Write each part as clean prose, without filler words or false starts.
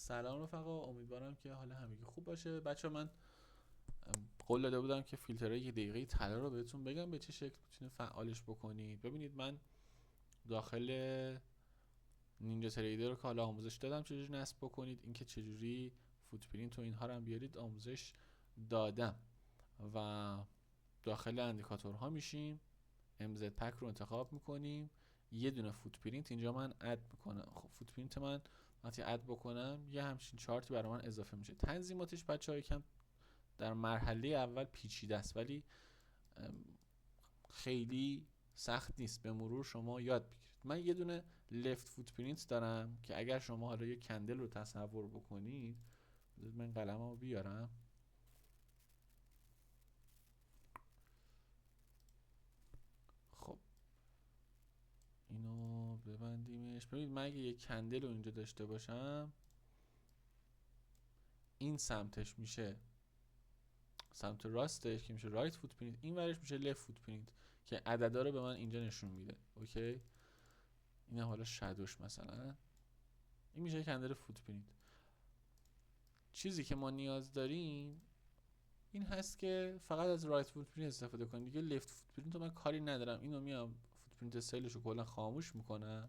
سلام رفقا، امیدوارم که حال همگی خوب باشه. بچه من قول داده بودم که فیلترهای 1 دقیقه طلا رو بهتون بگم به چه شکل میتونید فعالش بکنید. ببینید من داخل نینجا تریدر رو که حالا آموزش دادم چجوری نصب بکنید، اینکه چجوری فوتپرینت و اینها رو هم بیارید آموزش دادم. و داخل اندیکاتورها میشیم، MZ پک رو انتخاب میکنیم، یه دونه فوتپرینت اینجا من اد میکنم. خب فوتپرینت من وقتی اد بکنم یه همچین چارتی برای من اضافه میشه. تنظیماتش بچه‌ها یکم در مرحله اول پیچیده است ولی خیلی سخت نیست، به مرور شما یاد بگیرید. من یه دونه لفت فوتپرینت دارم که اگر شما حالا یه کندل رو تصور بکنید، من قلممو بیارم. خب اینو ببندیمش. ببینید من اگه یه کندل رو اینجا داشته باشم، این سمتش میشه سمت راستش که میشه رایت فوتپرینت، این ورش میشه لفت فوتپرینت که عددا رو به من اینجا نشون میده. اوکی، این حالا شادوش مثلا این میشه کندل فوتپرینت. چیزی که ما نیاز داریم این هست که فقط از رایت فوتپرینت استفاده کنیم، دیگه لفت فوتپرینت رو من کاری ندارم. اینو میام فوتپرینت سیلش رو کلا خاموش میکنم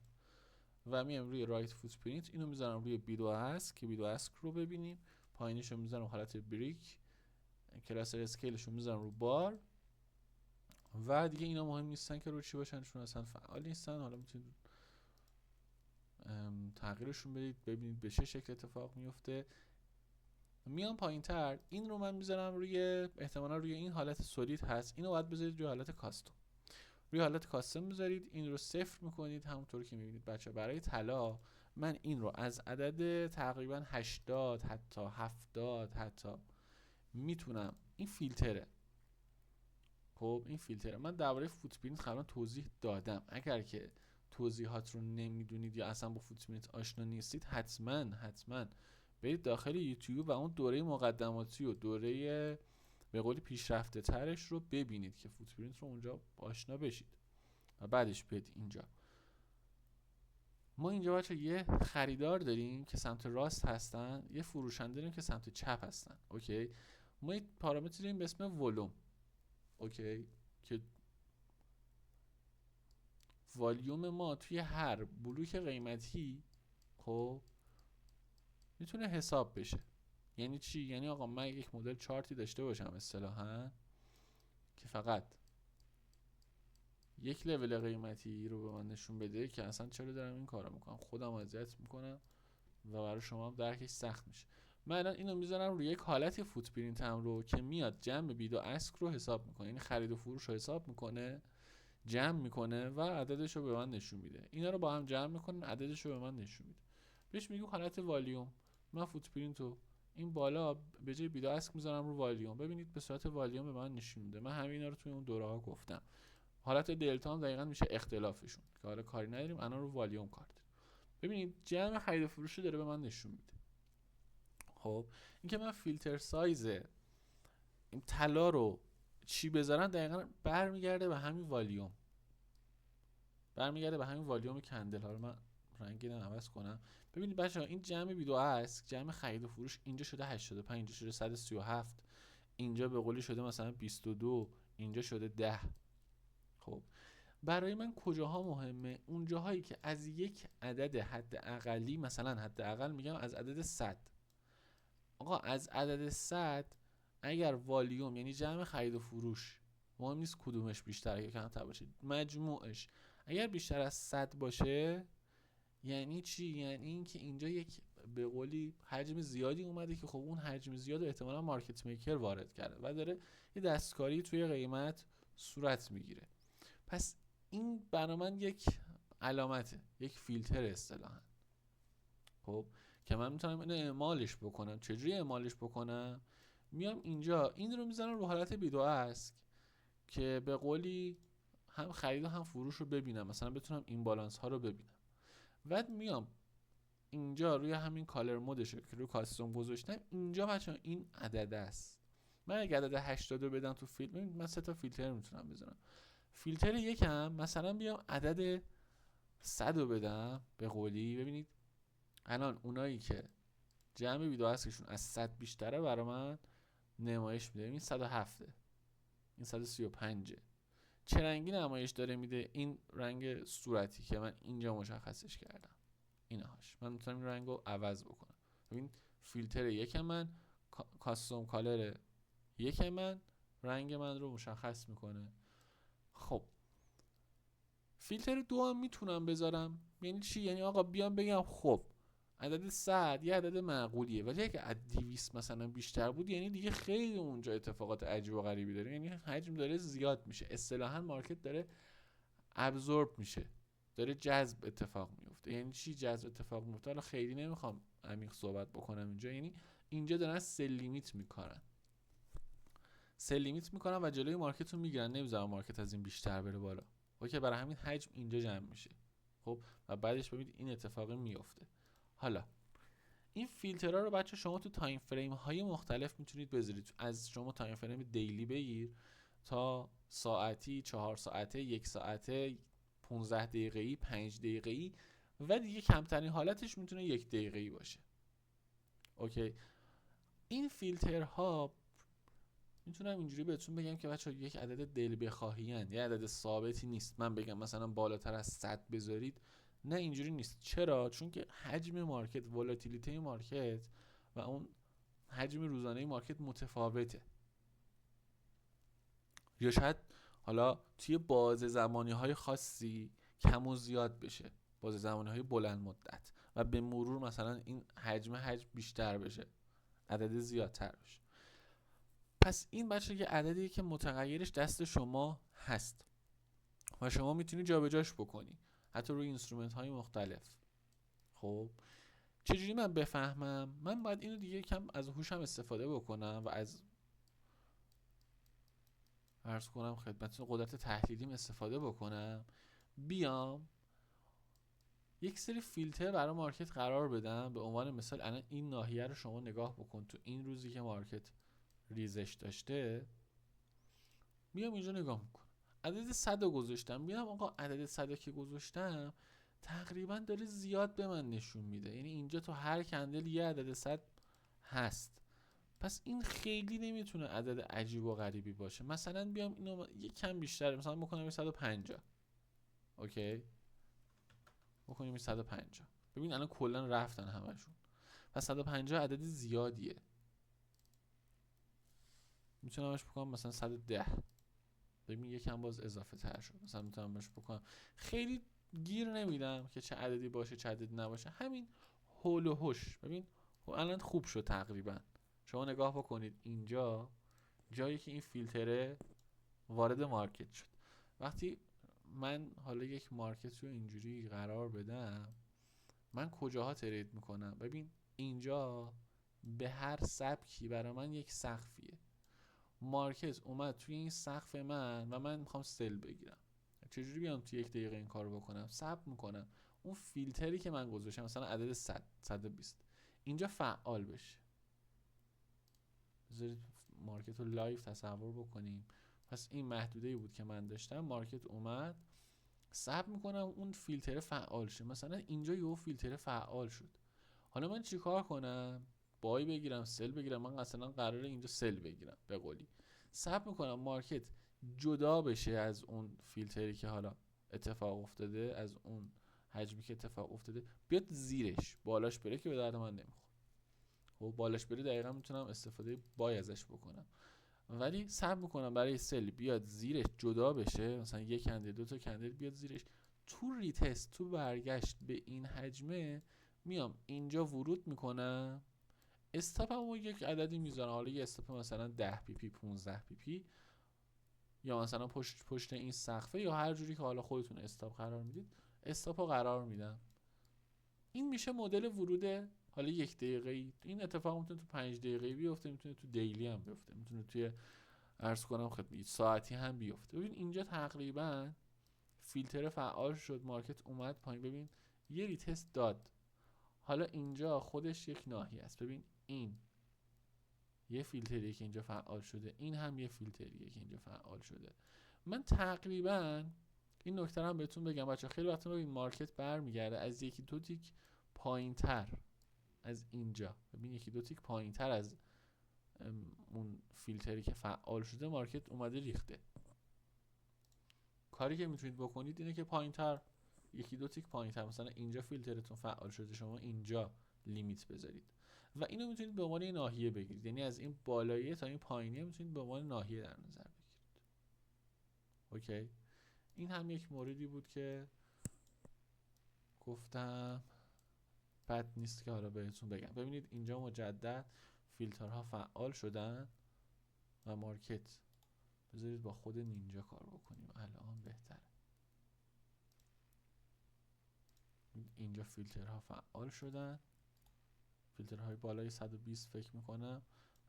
و میام روی رایت فوتپرینت، اینو میذارم روی بیدو اسک که بیدو اسک رو ببینیم، پایینش رو میذارم حالت بریک، کلاسر اسکیلش رو میذارم رو بار و دیگه اینا مهم نیستن که رو چی باشن، چون اصلا فعال نیستن. حالا میتونید تغییرشون بدید ببینید به چه شکل اتفاق میفته. میام پایین تر، این رو من میذارم روی، احتمالا روی این حالت سولید هست، اینو باید بذارید روی حالت کاستوم. روی حالت کاستوم میذارید، این رو صفر میکنید همونطور که میبینید بچه. برای طلا من این رو از عدد تقریبا 80 حتی 70 حتی میتونم، این فیلتره. خب این فیلتره. من درباره فوتپرینت قبلا توضیح دادم، اگر که توضیحات رو نمیدونید یا اصلا با فوتپرینت آشنا نیستید، حتما برید داخل یوتیوب و اون دوره مقدماتی و دوره به قولی پیشرفته ترش رو ببینید که فوتپرینت رو اونجا آشنا بشید و بعدش بیاید اینجا. ما اینجا بچه یه خریدار داریم که سمت راست هستن، یه فروشنده داریم که سمت چپ هستن. اوکی، ما یه پارامتر داریم به اسم ولوم. اوکی، که والیوم ما توی هر بلوک قیمتی خب میتونه حساب بشه. یعنی چی؟ یعنی آقا من یک مدل چارتی داشته باشم اصطلاحاً که فقط یک لول قیمتی رو به من نشون بده که اصلا چرا دارم این کارو میکنم، خودم اذیت میکنم و برای شما هم درکش سخت میشه. من الان اینو میذارم روی یک حالت فوتپرینت هم رو که میاد جمع بید و اسک رو حساب میکنه، یعنی خرید و فروش رو حساب میکنه، جمع میکنه و عددش رو به من نشون میده. اینا رو با هم جمع میکنه، عددش رو به من نشون میده. بهش میگم حالت والیوم. من فوتپرینت رو این بالا به جای بیدا اسک میذارم رو والیوم، ببینید به صورت والیوم به من نشون میده. من همه اینا رو توی اون دوره ها گفتم. حالت دلتا هم دقیقاً میشه اختلافشون که حالا کاری نداریم، الان رو والیوم کار داریم. ببینید جمع خرید و فروش رو داره به من نشون میده. خب اینکه من فیلتر سایز این طلا رو چی بذارم دقیقاً برمیگرده به همین والیوم، برمیگرده به همین والیوم کندل. ها رو من رنگی رو عوض کنم. ببینید بچه‌ها این جمع بیدو است، جمع خرید و فروش اینجا شده 85، اینجا شده 137، اینجا به قولی شده مثلا 22، اینجا شده 10. خب برای من کجاها مهمه؟ اون جاهایی که از یک عدد حد اقلی، مثلا حد اقل میگم از عدد 100. آقا از عدد 100 اگر والیوم یعنی جمع خرید و فروش، مهم نیست کدومش بیشتر یا کمتر باشه، مجموعش اگر بیشتر از 100 باشه یعنی چی؟ یعنی اینکه اینجا یک به قولی حجم زیادی اومده که خب اون حجم زیاد رو احتمالاً مارکت میکر وارد کرده و داره یه دستکاری توی قیمت صورت میگیره. پس این برای من یک علامته، یک فیلتر اصطلاحاً. خب که من میتونم اینو اعمالش بکنم. چجوری اعمالش بکنم؟ میام اینجا این رو میذارم رو حالت بیدو اسک که به قولی هم خرید و هم فروش رو ببینم، مثلا بتونم این بالانس ها رو ببینم. بعد میام اینجا روی همین کالر مودشه که روی کاستوم گذاشتم، اینجا بچه‌ها این عدد است. من اگه عدد 80 رو بدم تو فیلم، من 3 تا فیلتر میتونم بذارم. فیلتر یکم مثلا بیام عدد 100 رو بدم به قولی، ببینید الان اونایی که جمع ویدیو هستشون از 100 بیشتره برای من نمایش میده. این 107، این 135. چه رنگی نمایش داره میده؟ این رنگ صورتی که من اینجا مشخصش کردم، اینهاش. من میتونم این رنگو عوض بکنم. ببین فیلتر یک من، کاستوم کالر یک من رنگ من رو مشخص میکنه. خب فیلتر دو هم میتونم بذارم. یعنی چی؟ یعنی آقا بیام بگم خب عدد 100 یه عدد معقولیه، ولی اگه عدد 200 مثلا بیشتر بود، یعنی دیگه خیلی اونجا اتفاقات عجیب و غریبی داره، یعنی حجم داره زیاد میشه، اصطلاحاً مارکت داره ابزورب میشه، داره جذب اتفاق میفته. یعنی چی جذب اتفاق میفته؟ حالا خیلی نمیخوام عمیق صحبت بکنم اینجا. یعنی اینجا دارن سل لیمیت میکنن، سل لیمیت میکنن و جلوی مارکت رو میگیرن، نمیذارن مارکت از این بیشتر بره بالا. اوکی، برای همین حجم اینجا جمع میشه. خب و بعدش ببینید این اتفاق میفته. حالا این فیلترها رو بچه شما تو تایم فریم های مختلف میتونید بذارید. از شما تایم فریم دیلی بگیر تا ساعتی، 4 ساعته، 1 ساعته، 15 دقیقه‌ای، 5 دقیقه‌ای و دیگه کمترین حالتش میتونه 1 دقیقه‌ای باشه. اوکی، این فیلترها میتونم اینجوری بهتون بگم که بچه‌ها یک عدد دل بخواهین، یه عدد ثابتی نیست. من بگم مثلا بالاتر از 100 بذارید، نه اینجوری نیست. چرا؟ چون که حجم مارکت، ولاتیلیته مارکت و اون حجم روزانه مارکت متفاوته. یا شاید حالا توی باز زمانی های خاصی کم و زیاد بشه، باز زمانی های بلند مدت، و به مرور مثلا این حجم بیشتر بشه، عدد زیادتر بشه. پس این بچه یه عددیه که متغیرش دست شما هست و شما میتونی جابجاش بکنی، حتی روی اینسترومنت های مختلف. خب چجوری من بفهمم؟ من باید اینو دیگه کم از هوشم استفاده بکنم و از عرض کنم خدمتتون قدرت تحلیلیم استفاده بکنم، بیام یک سری فیلتر برای مارکت قرار بدم. به عنوان مثال الان این ناحیه رو شما نگاه بکن، تو این روزی که مارکت ریزش داشته، میام اینجا نگاه میکنم، عدد 100 رو گذاشتم، میام آقا عدد 100 که گذاشتم تقریبا داره زیاد به من نشون میده. یعنی اینجا تو هر کندل یه عدد 100 هست. پس این خیلی نمیتونه عدد عجیب و غریبی باشه. مثلا بیام اینو یه کم بیشتر مثلا بکنم 150. اوکی، بکنیم 150. ببین الان کلا رفتن همشون. پس 150 عدد زیادیه. میتونم بهش بکنم مثلا 110. ببین یکم باز اضافه تر شد. مثلا میتونم بهش بکنم، خیلی گیر نمیدم که چه عددی باشه چه عددی نباشه، همین هول و هوش. ببین الان خوب شد تقریبا. شما نگاه بکنید اینجا جایی که این فیلتره وارد مارکت شد. وقتی من حالا یک مارکت رو اینجوری قرار بدم، من کجاها ترید میکنم؟ ببین اینجا به هر سبکی برای من یک سقفیه. مارکت اومد توی این سقف من و من میخوام سل بگیرم. چجوری بیام توی 1 دقیقه این کارو بکنم؟ ثبت میکنم اون فیلتری که من گذاشتم، مثلا عدد 100، 120 اینجا فعال بشه. بذارید مارکت رو لایو تصور بکنیم. پس این محدوده‌ای بود که من داشتم، مارکت اومد ثبت میکنم اون فیلتر فعال شه. مثلا اینجا یه فیلتر فعال شد. حالا من چیکار کنم؟ بای بگیرم، سل بگیرم؟ من مثلا قراره اینجا سل بگیرم به قولی. ثبت میکنم مارکت جدا بشه از اون فیلتری که حالا اتفاق افتاده، از اون حجمی که اتفاق افتاده، بیاد زیرش، بالاش بره که به درد من نمیخوره. خب بالاش بره دقیقا میتونم استفاده بای ازش بکنم، ولی ثبت میکنم برای سل بیاد زیرش جدا بشه، مثلا یک کندل 2 تا کندل بیاد زیرش. تو ریتست، تو برگشت به این حجمه، میام اینجا ورود میکنم، استاپمو یک عددی میذارم، حالا یه استاپ مثلا 10 پی پی، 15 پی پی، یا مثلا پشت این سقفه، یا هر جوری که حالا خودتون استاپ قرار میدید استاپو قرار میدم. این میشه مدل ورود حالا 1 دقیقه‌ای. این اتفاق میتونه تو 5 دقیقه‌ای بیفته، میتونه تو دیلی هم بیفته، میتونه توی عرض کنم خدمت ساعتی هم بیفته. ببین اینجا تقریبا فیلتر فعال شد، مارکت اومد پایین، ببین یه ریتست داد. حالا اینجا خودش یک ناحیه است. ببین این یه فیلتریه که اینجا فعال شده، این هم یه فیلتریه که اینجا فعال شده. من تقریبا این نکته هم بهتون بگم بچه، خیلی وقتا ببین مارکت برمیگرده از یکی دو تیک پایینتر از اینجا ببین یکی دو تیک پایین تر از اون فیلتری که فعال شده مارکت اومده ریخته. کاری که میتونید بکنید اینه که پایین تر، یکی دو تیک پایین تر، مثلا اینجا فیلترتون فعال شده، شما اینجا لیمیت بذارید و اینو میتونید به عنوان ناحیه بگیرید، یعنی از این بالاییه تا این پایینیه میتونید به عنوان ناحیه در نظر بگیرید. اوکی، این هم یک موردی بود که گفتم بد نیست که حالا بهتون بگم. ببینید اینجا مجدد فیلترها فعال شدن و مارکت، بذارید با خود نینجا کار بکنیم الان بهتره. اینجا فیلترها فعال شدن، فیلترهای بالای 120 فکر میکنم،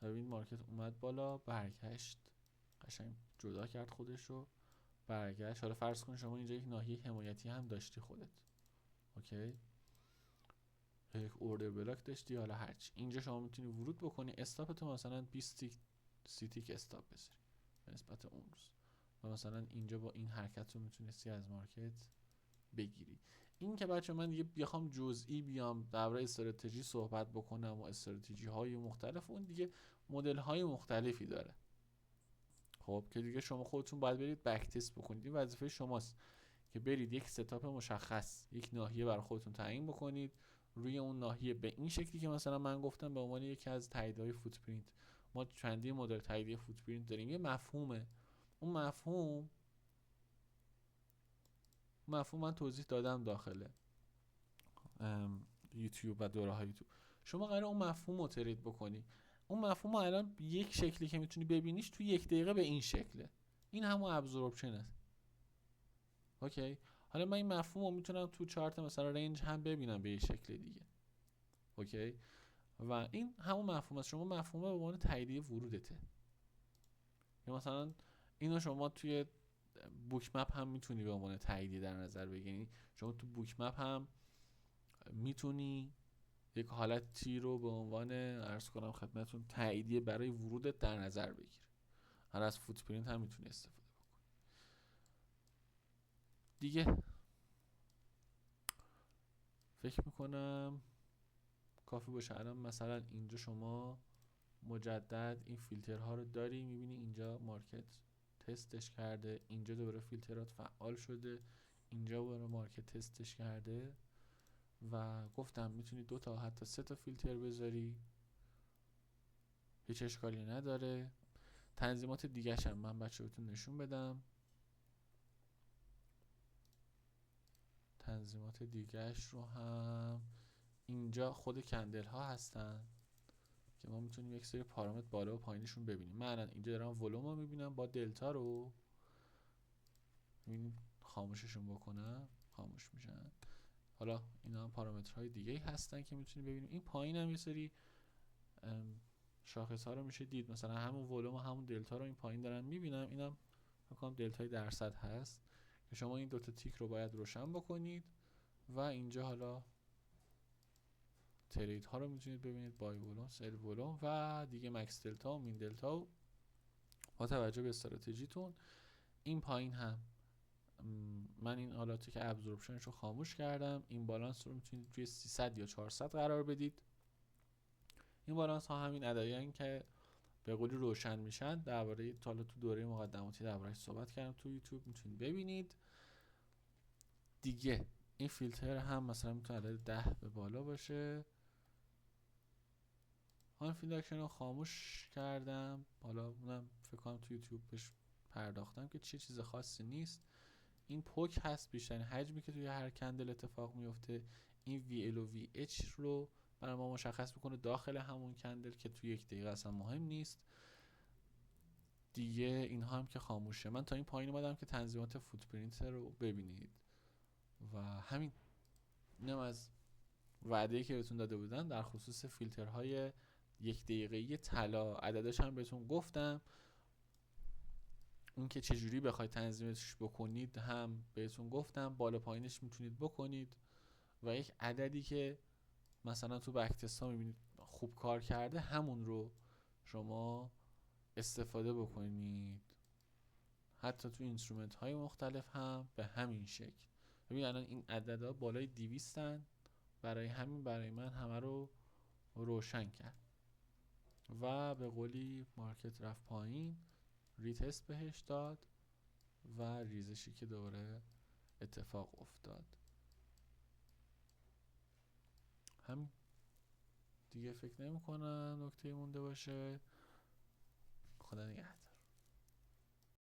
و ببینید مارکت اومد بالا، برگشت، قشنگ جدا کرد خودش رو، برگشت. حالا فرض کن شما اینجا یک ناحیه حمایتی هم داشتی خودت، اوکی، یک اوردر بلاک داشتی، حالا هرچی، اینجا شما میتونی ورود بکنی، استاپ تو مثلا 20 تیک 30 تیک استاپ بذاری به نسبت اون روز، و مثلا اینجا با این حرکت رو میتونستی از مارکت بگیری. این که بچه من دیگه بخوام جزئی بیام درباره استراتژی صحبت بکنم و استراتژی های مختلف، اون دیگه مدل های مختلفی داره، خب که دیگه شما خودتون باید برید بک تست بکنید. این وظیفه شماست که برید یک ستاپ مشخص، یک ناحیه برای خودتون تعیین بکنید، روی اون ناحیه به این شکلی که مثلا من گفتم به عنوان یکی از تاییدهای فوتپرینت، ما چندین مدل تایید فوتپرینت داریم، یه مفهومه، اون مفهوم من توضیح دادم داخل یوتیوب و دوره های یوتیوب. شما قراره اون مفهوم رو ترید بکنی، اون مفهوم رو الان یک شکلی که میتونی ببینیش تو یک دقیقه به این شکله، این همون ابزوربشنه. اوکی، حالا من این مفهوم رو میتونم تو چارت مثلا رنج هم ببینم به یه شکل دیگه، اوکی، و این همون مفهوم است. شما مفهوم به عنوان تاییدیه ورودته، یا مثلا اینو شما توی بوک مپ هم میتونی به عنوان تاییدیه در نظر بگیری. شما تو بوک مپ هم میتونی یک حالتی رو به عنوان عرض کنم خدمتتون تاییدیه برای ورودت در نظر بگیر. هر از فوتپرینت هم میتونی استفاده بکنی دیگه. فکر میکنم کافی باشه. الان مثلا اینجا شما مجدد این فیلترها رو داری، میبینی اینجا مارکت تستش کرده، اینجا دوباره فیلترات فعال شده، اینجا دوباره مارکت تستش کرده، و گفتم میتونی 2 تا حتی 3 تا فیلتر بذاری، هیچ اشکالی نداره. تنظیمات دیگه‌ش هم من بچه‌هاتون نشون بدم. تنظیمات دیگه‌ش رو هم اینجا خود کندل ها هستن که ما میتونیم یک سری پارامتر بالا و پایینشون ببینیم. من الان اینجا دارم ولوم رو میبینم با دلتا رو، ببینیم خاموششون بکنم خاموش میشن. حالا اینا هم پارامترهای دیگه هستن که میتونیم ببینیم. این پایین هم یه سری شاخص ها رو میشه دید، مثلا همون ولوم و همون دلتا رو این پایین دارم میبینم، اینم فکر کنم دلتای درصد هست که شما این 2 تا تیک رو باید روشن بکنید، و اینجا حالا ترید ها رو میتونید ببینید، بای ولوم، سل ولوم و دیگه مکس دلتا و مین دلتا، و با توجه به استراتژیتون. این پایین هم من این حالاتی که ابزوربشنش رو خاموش کردم، این بالانس رو میتونید توی 300 یا 400 قرار بدید. این بالانس ها همین عددیان که به قولی روشن میشن، درباره حالا تو دوره مقدماتی درباره‌اش صحبت کردم تو یوتیوب، میتونید ببینید دیگه. این فیلتر هم مثلا میتونه عدد 10 به بالا باشه. آن فیلتر رو خاموش کردم، حالا اونم فکر کنم تو یوتیوب بهش پرداختم که چیز خاصی نیست. این پوک هست، بیشترین حجمی که توی هر کندل اتفاق میفته. این VL و VH رو برای ما مشخص میکنه داخل همون کندل که توی یک دقیقه اصلا مهم نیست دیگه. اینها هم که خاموشه. من تا این پایین اومدم که تنظیمات فوتپرینت رو ببینید و همین. اینم از وعده‌ای که بهتون داده بودن در خصوص فیلترهای یک دقیقه‌ای طلا. عددش هم بهتون گفتم، اون که چجوری بخواید تنظیمش بکنید هم بهتون گفتم، بالا پایینش میتونید بکنید، و یک عددی که مثلا تو بک تست ها میبینید خوب کار کرده همون رو شما استفاده بکنید. حتی تو اینسترومنت های مختلف هم به همین شکل. ببین الان این عددها بالای 200 برای همین برای من همه رو روشن کرد و به قولی مارکت رفت پایین، ریتست بهش داد و ریزشی که دوره اتفاق افتاد. هم دیگه فکر نمی کنم نکته مونده باشه. خدا نگهدار.